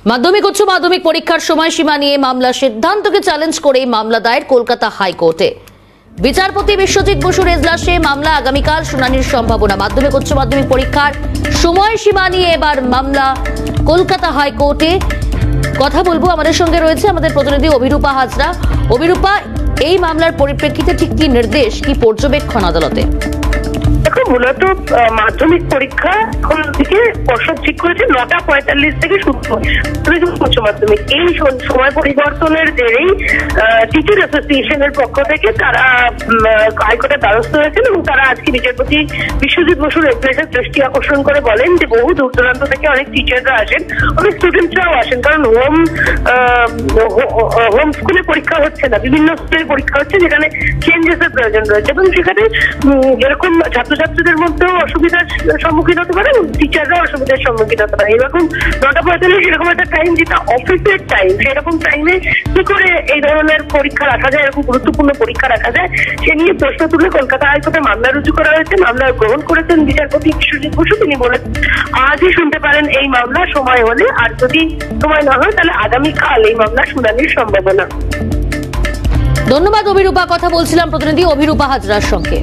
মাধ্যমিক উচ্চ মাধ্যমিক পরীক্ষার সময়সীমা নিয়ে মামলা সিদ্ধান্তকে চ্যালেঞ্জ করে মামলা দায়ের কলকাতা হাইকোর্টে। বিচারপতি বিশ্বজিৎ বসুর এজলাসে মামলা, আগামীকাল শুনানির সম্ভাবনা। মাধ্যমিক উচ্চ মাধ্যমিক পরীক্ষার সময়সীমা নিয়ে এবার মামলা কলকাতা হাইকোর্টে। কথা বলবো, আমাদের সঙ্গে রয়েছে আমাদের প্রতিনিধি অভিরূপা হাজরা। অভিরূপা, এই মামলার পরিপ্রেক্ষিতে ঠিক কি নির্দেশ, কি পর্যবেক্ষণ আদালতে? দেখো, মূলত মাধ্যমিক পরীক্ষা এখন থেকে পর্ষদ ঠিক করেছে 9:45 থেকে শুরু হয় উচ্চ মাধ্যমিক। এই সময় পরিবর্তনের জেরেই টিচার অ্যাসোসিয়েশনের পক্ষ থেকে তারা হাইকোর্টের দ্বারস্থ হয়েছেন এবং তারা আজকে বিচারপতি বিশ্বজিৎ বসুর এজলাসের দৃষ্টি আকর্ষণ করে বলেন যে বহু দূর দূরান্ত থেকে অনেক টিচাররা আসেন, অনেক স্টুডেন্টরাও আসেন, কারণ হোম স্কুলে পরীক্ষা হচ্ছে না, বিভিন্ন স্কুলে পরীক্ষা হচ্ছে যেখানে চেঞ্জেস এর প্রয়োজন রয়েছে এবং সেখানে এরকম ছাত্রছাত্রীদের মধ্যেও অসুবিধার সম্মুখীন হতে পারে এবং টিচাররাও অসুবিধার সম্মুখীন হতে পারে। এরকম 9:45 এরকম একটা টাইম, যেটা অফিসের টাইম, সেরকম টাইমে কি করে এই ধরনের পরীক্ষা রাখা যায়, এরকম গুরুত্বপূর্ণ পরীক্ষা রাখা যায়, সে নিয়ে প্রশ্ন তুলে কলকাতা হাইকোর্টে মামলা রুজু করা হয়েছে। মামলা গ্রহণ করেছেন বিচারপতি বিশ্বজিৎ বসু। তিনি বলেন আজই শুনতে পারেন এই মামলা, সময় হলে, আর যদি সময় না হয় তাহলে আগামীকাল এই মামলা শুনানির সম্ভাবনা। ধন্যবাদ অভিরূপা। কথা বলছিলাম প্রতিনিধি অভিরূপা হাজরার সঙ্গে।